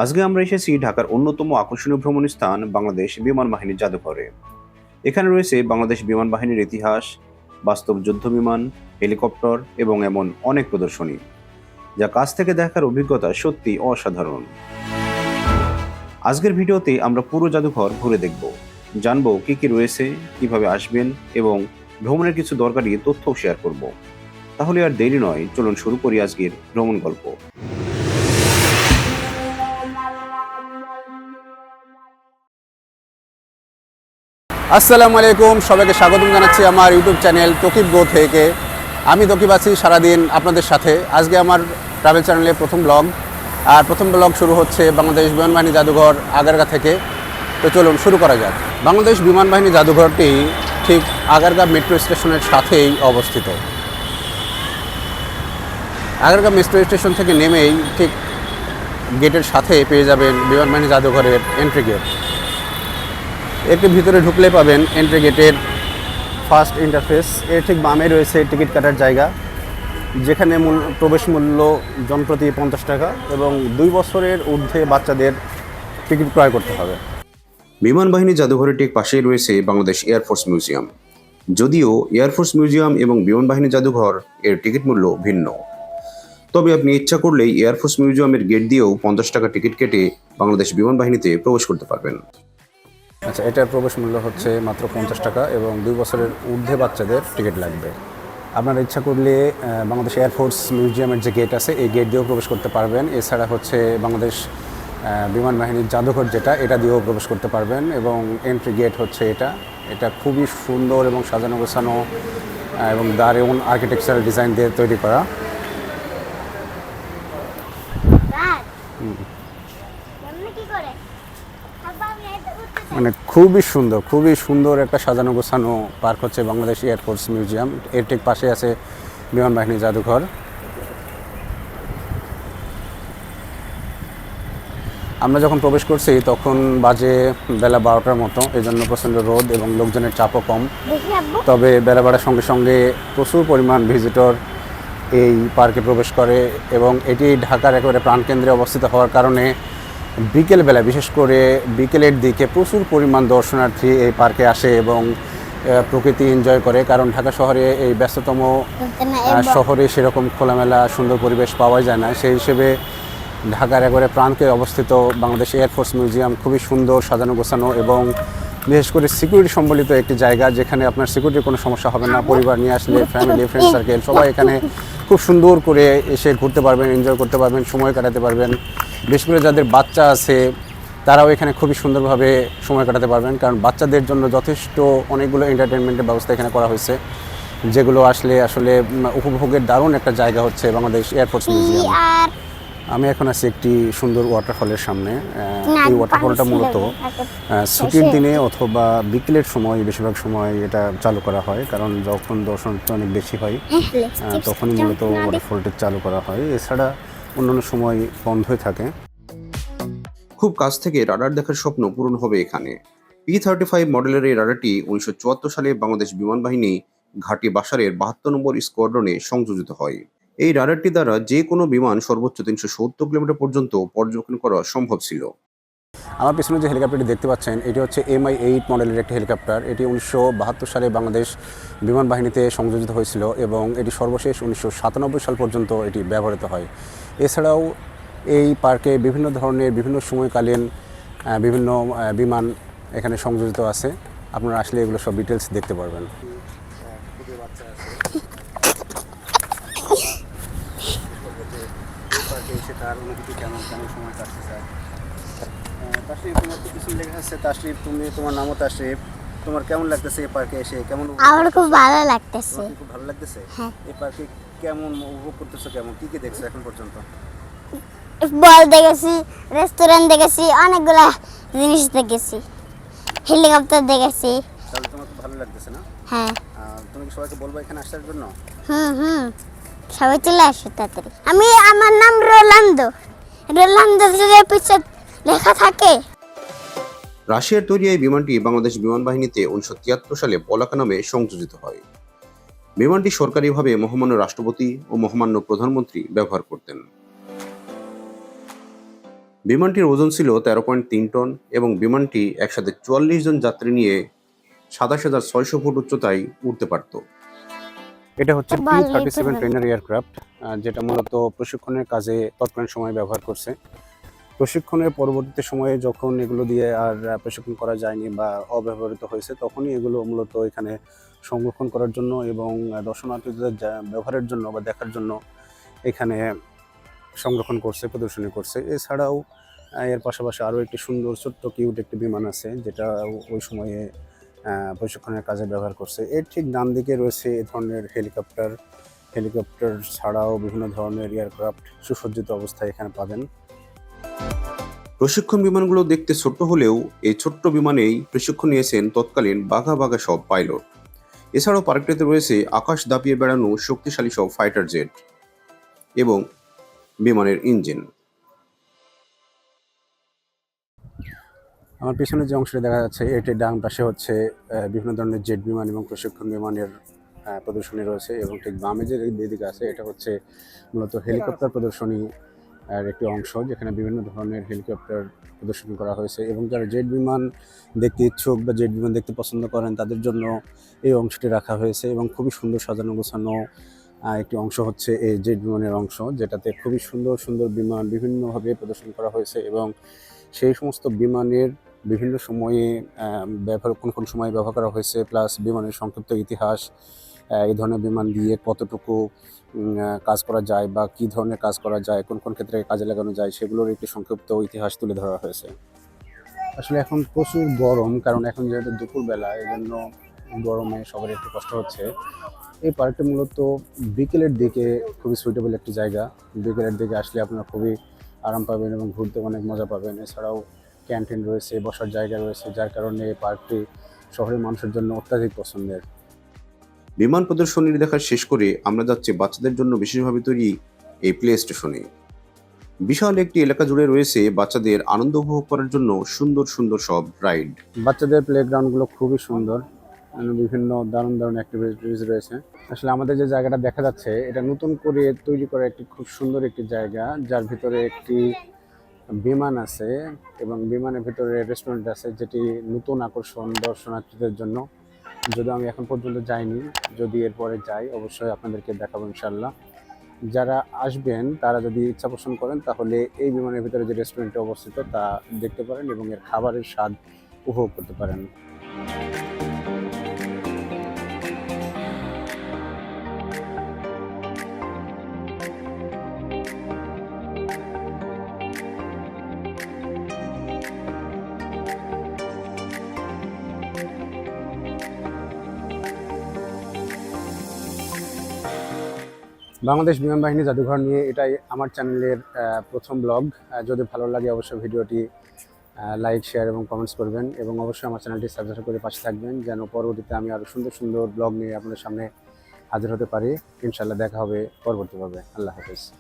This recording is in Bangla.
আজকে আমরা এসেছি ঢাকার অন্যতম আকর্ষণীয় ভ্রমণ স্থান বাংলাদেশ বিমান বাহিনীর জাদুঘরে। এখানে রয়েছে বাংলাদেশ বিমান বাহিনীর ইতিহাস, বাস্তব যুদ্ধ বিমান, হেলিকপ্টার এবং এমন অনেক প্রদর্শনী, যা কাছ থেকে দেখার অভিজ্ঞতা সত্যি অসাধারণ। আজকের ভিডিওতে আমরা পুরো জাদুঘর ঘুরে দেখব, জানবো কি কি রয়েছে, কিভাবে আসবেন এবং ভ্রমণের কিছু দরকারি তথ্যও শেয়ার করব। তাহলে আর দেরি নয়, চলুন শুরু করি আজকের ভ্রমণ গল্প। আসসালামু আলাইকুম, সবাইকে স্বাগতম জানাচ্ছি আমার ইউটিউব চ্যানেল তকিব গো থেকে। আমি তকিব আছি সারাদিন আপনাদের সাথে। আজকে আমার ট্রাভেল চ্যানেলে প্রথম ব্লগ শুরু হচ্ছে বাংলাদেশ বিমান বাহিনী জাদুঘর আগারগাঁ থেকে। তো চলুন শুরু করা যাক। বাংলাদেশ বিমান বাহিনী জাদুঘরটি ঠিক আগারগাঁ মেট্রো স্টেশনের সাথেই অবস্থিত। আগারগাঁ মেট্রো স্টেশন থেকে নেমেই ঠিক গেটের সাথে পেয়ে যাবেন বিমান বাহিনী জাদুঘরের এন্ট্রি গেট। একটু ভিতরে ঢুকলে পাবেন এন্ট্রি গেটের ফার্স্ট ইন্টারফেস। এর ঠিক বামে রয়েছে টিকিট কাটার জায়গা, যেখানে প্রবেশ মূল্য জনপ্রতি 50 টাকা এবং 2 বছরের ঊর্ধ্বে বাচ্চাদের টিকিট ক্রয় করতে হবে। বিমান বাহিনী জাদুঘরের ঠিক পাশেই রয়েছে বাংলাদেশ এয়ারফোর্স মিউজিয়াম। যদিও এয়ারফোর্স মিউজিয়াম এবং বিমান বাহিনী জাদুঘর এর টিকিট মূল্য ভিন্ন, তবে আপনি ইচ্ছা করলেই এয়ারফোর্স মিউজিয়ামের গেট দিয়েও 50 টাকা টিকিট কেটে বাংলাদেশ বিমান বাহিনীতে প্রবেশ করতে পারবেন। আচ্ছা, এটার প্রবেশ মূল্য হচ্ছে মাত্র 50 টাকা এবং 2 বছরের ঊর্ধ্বে বাচ্চাদের টিকিট লাগবে। আপনারা ইচ্ছা করলে বাংলাদেশ এয়ারফোর্স মিউজিয়ামের যে গেট আছে এই গেট দিয়েও প্রবেশ করতে পারবেন। এছাড়া হচ্ছে বাংলাদেশ বিমান বাহিনীর জাদুঘর যেটা, এটা দিয়েও প্রবেশ করতে পারবেন এবং এন্ট্রি গেট হচ্ছে এটা খুবই সুন্দর এবং সাজানো গোছানো এবং দারুণ আর্কিটেকচারাল ডিজাইন দিয়ে তৈরি করা। মানে খুবই সুন্দর একটা সাজানো গোছানো পার্ক হচ্ছে বাংলাদেশ এয়ারফোর্স মিউজিয়াম। এর ঠিক পাশে আছে বিমান বাহিনী জাদুঘর। আমরা যখন প্রবেশ করছি তখন বাজে বেলা 12টার মতো, এই জন্য প্রচণ্ড রোদ এবং লোকজনের চাপও কম। তবে বেলা বাড়ার সঙ্গে সঙ্গে প্রচুর পরিমাণ ভিজিটর এই পার্কে প্রবেশ করে এবং এটি ঢাকার একেবারে প্রাণকেন্দ্রে অবস্থিত হওয়ার কারণে বিকেলবেলা, বিশেষ করে বিকেলের দিকে প্রচুর পরিমাণ দর্শনার্থী এই পার্কে আসে এবং প্রকৃতি এনজয় করে। কারণ ঢাকা শহরে এই ব্যস্ততম শহরে সেরকম খোলামেলা সুন্দর পরিবেশ পাওয়া যায় না। সেই হিসেবে ঢাকার একেবারে প্রান্তে অবস্থিত বাংলাদেশ এয়ারফোর্স মিউজিয়াম খুবই সুন্দর সাজানো গোছানো এবং বিশেষ করে সিকিউরিটি সম্বলিত একটি জায়গা, যেখানে আপনার সিকিউরিটির কোনো সমস্যা হবে না। পরিবার নিয়ে আসলে ফ্যামিলি, ফ্রেন্ড সার্কেল সবাই এখানে খুব সুন্দর করে এসে ঘুরতে পারবেন, এনজয় করতে পারবেন, সময় কাটাতে পারবেন। বিশেষ করে যাদের বাচ্চা আছে তারাও এখানে খুবই সুন্দরভাবে সময় কাটাতে পারবেন, কারণ বাচ্চাদের জন্য যথেষ্ট অনেকগুলো এন্টারটেনমেন্টের ব্যবস্থা এখানে করা হয়েছে, যেগুলো আসলে উপভোগের দারুণ একটা জায়গা হচ্ছে বাংলাদেশ এয়ারফোর্স মিউজিয়াম। আমি এখন আছি একটি সুন্দর ওয়াটারফলের সামনে। এই ওয়াটারফলটা মূলত ছুটির দিনে অথবা বিকেলের সময়, বেশিরভাগ সময় এটা চালু করা হয়, কারণ যখন দর্শনার্থী অনেক বেশি হয় তখনই মূলত ওয়াটারফলটা চালু করা হয়। এছাড়া অন্যান্য সময় বন্ধ হয়ে থাকে। খুব কাছ থেকে রাডার দেখার স্বপ্ন পূরণ হবে এখানে। P-35 মডেলের এই রাডারটি 1974 সালে বাংলাদেশ বিমান বাহিনী ঘাঁটি বাসারের 72 নম্বর স্কোয়াড্রনে সংযোজিত হয়। এই রাডারটি দ্বারা যে কোনো বিমান সর্বোচ্চ 370 কিলোমিটার পর্যন্ত পর্যবেক্ষণ করা সম্ভব ছিল। আমার পিছনে যে হেলিকপ্টারটি দেখতে পাচ্ছেন এটি হচ্ছে MI-8 মডেলের একটি হেলিকপ্টার। এটি 1972 সালে বাংলাদেশ বিমান বাহিনীতে সংযোজিত হয়েছিল এবং এটি সর্বশেষ 1997 সাল পর্যন্ত এটি ব্যবহৃত হয়। এছাড়াও এই পার্কে বিভিন্ন ধরনের বিভিন্ন সময়কালীন বিভিন্ন বিমান এখানে সংযোজিত আছে। আপনারা আসলে এগুলো সব ডিটেলস দেখতে পারবেন। তোমার তো কিছু লেখা আছে তাশরিফ, তোমার নামও তাশরিফ। তোমার কেমন লাগতেছে এই পার্কে এসে? আমার খুব ভালো লাগতেছে। খুব ভালো লাগতেছে। হ্যাঁ। এই পার্কে কেমন উপভোগ করতেছো? কেমন কি কি দেখছো এখন পর্যন্ত? বল দেখেছি, রেস্টুরেন্ট দেখেছি, অনেকগুলা জিনিস দেখেছি, হেলিকপ্টার দেখেছি। তাহলে তোমার খুব ভালো লাগতেছে না? হ্যাঁ। তুমি কি সবাইকে বলবো এখানে আসার জন্য? সবাই চলে আসো তাড়াতাড়ি। আমার নাম রোনালদো। যদি পিছে লেখা থাকে। রাশিয়ার তৈরি এই বিমানটি বাংলাদেশ বিমান বাহিনীতে 1973 সালে পলাকা নামে সংযোজিত হয়। বিমানটি সরকারিভাবে মহামান্য রাষ্ট্রপতি ও মহামান্য প্রধানমন্ত্রী ব্যবহার করতেন। বিমানটির ওজন ছিল 13.3 টন এবং বিমানটি একসাথে 44 জন যাত্রী নিয়ে 27,600 ফুট উচ্চতায় উঠতে পারত। এটা হচ্ছে ভালোই P-37 পরিমাণ। ট্রেনার এয়ারক্রাফট, যেটা মূলত প্রশিক্ষণের কাজে তৎকালীন সময় ব্যবহার করছে। প্রশিক্ষণের পরবর্তী সময়ে যখন এগুলো দিয়ে আর প্রশিক্ষণ করা যায়নি বা অব্যবহৃত হয়েছে, তখনই এগুলো মূলত এখানে সংরক্ষণ করার জন্য এবং দর্শনার্থীদের ব্যবহারের জন্য বা দেখার জন্য এখানে সংরক্ষণ করছে, প্রদর্শনী করছে। এছাড়াও এর পাশাপাশি আরও একটি সুন্দর ছোট্ট কিউট একটি বিমান আছে, যেটা ওই সময়ে প্রশিক্ষণের কাজে ব্যবহার করছে। এর ঠিক ডান দিকে রয়েছে এ ধরনের হেলিকপ্টার ছাড়াও বিভিন্ন ধরনের এয়ারক্রাফট সুসজ্জিত অবস্থায় এখানে পাবেন। প্রশিক্ষণ বিমানগুলো দেখতে ছোট্ট হলেও এই ছোট্ট বিমানেই প্রশিক্ষণ নিয়েছেন তৎকালীন বাঘা বাঘা সব পাইলট। এছাড়াও পার্কটিতে রয়েছে আকাশ দাপিয়ে বেড়ানো শক্তিশালী সব ফাইটার জেট এবং বিমানের ইঞ্জিন। আমার পিছনে যে অংশটি দেখা যাচ্ছে এটির ডান পাশে হচ্ছে বিভিন্ন ধরনের জেট বিমান এবং প্রশিক্ষণ বিমানের প্রদর্শনী রয়েছে, এবং ঠিক বামে যে দিকে আছে এটা হচ্ছে মূলত হেলিকপ্টার প্রদর্শনী আর একটি অংশ, যেখানে বিভিন্ন ধরনের হেলিকপ্টার প্রদর্শনী করা হয়েছে। এবং যারা জেট বিমান দেখতে ইচ্ছুক বা জেট বিমান দেখতে পছন্দ করেন তাদের জন্য এই অংশটি রাখা হয়েছে, এবং খুবই সুন্দর সাজানো গোছানো একটি অংশ হচ্ছে এই জেট বিমানের অংশ, যেটাতে খুবই সুন্দর সুন্দর বিমান বিভিন্নভাবে প্রদর্শন করা হয়েছে। এবং সেই সমস্ত বিমানের বিভিন্ন সময়ে কোন কোন সময় ব্যবহার করা হয়েছে, প্লাস বিমানের সংক্ষিপ্ত ইতিহাস, এই ধরনের বিমান দিয়ে কতটুকু কাজ করা যায় বা কী ধরনের কাজ করা যায়, কোন কোন ক্ষেত্রে কাজে লাগানো যায়, সেগুলোর একটি সংক্ষিপ্ত ইতিহাস তুলে ধরা হয়েছে। আসলে এখন প্রচুর গরম, কারণ এখন যেহেতু দুপুরবেলা, এই জন্য গরমে সবার একটু কষ্ট হচ্ছে। এই পার্কটি মূলত বিকেলের দিকে খুবই সুইটেবল একটি জায়গা। বিকেলের দিকে আসলে আপনারা খুবই আরাম পাবেন এবং ঘুরতে অনেক মজা পাবেন। এছাড়াও ক্যান্টিন রয়েছে, বসার জায়গা রয়েছে, যার কারণে এই পার্কটি শহরের মানুষের জন্য অত্যাধিক পছন্দের। বিমান প্রদর্শনীর দেখা শেষ করে আমরা যাচ্ছি বাচ্চাদের জন্য বিশেষভাবে তৈরি এই প্লে স্টেশনে। বিশাল একটি এলাকা জুড়ে রয়েছে বাচ্চাদের আনন্দ উপভোগ করার জন্য সুন্দর সুন্দর সব রাইড। বাচ্চাদের প্লেগ্রাউন্ডগুলো খুবই সুন্দর, বিভিন্ন দারুণ দারুণ অ্যাক্টিভিটিস রয়েছে। আসলে আমাদের যে জায়গাটা দেখা যাচ্ছে এটা নতুন করে তৈরি করা একটি খুব সুন্দর একটি জায়গা, যার ভিতরে একটি বিমান আছে এবং বিমানের ভিতরে রেস্টুরেন্ট আছে, যেটি নতুন আকর্ষণ দর্শনার্থীদের জন্য। যদিও আমি এখন পর্যন্ত যাইনি, যদি এরপরে যাই অবশ্যই আপনাদেরকে দেখাবো ইনশাল্লাহ। যারা আসবেন তারা যদি ইচ্ছা পোষণ করেন তাহলে এই বিমানের ভিতরে যে রেস্টুরেন্টে অবস্থিত তা দেখতে পারেন এবং এর খাবারের স্বাদ উপভোগ করতে পারেন। বাংলাদেশ বিমান বাহিনী জাদুঘর নিয়ে এটাই আমার চ্যানেলের প্রথম ব্লগ। যদি ভালো লাগে অবশ্যই ভিডিওটি লাইক, শেয়ার এবং কমেন্টস করবেন, এবং অবশ্যই আমার চ্যানেলটি সাবস্ক্রাইব করে পাশে থাকবেন, যেন পরবর্তীতে আমি আরও সুন্দর সুন্দর ব্লগ নিয়ে আপনাদের সামনে হাজির হতে পারি। ইনশাল্লাহ দেখা হবে পরবর্তীভাবে। আল্লাহ হাফেজ।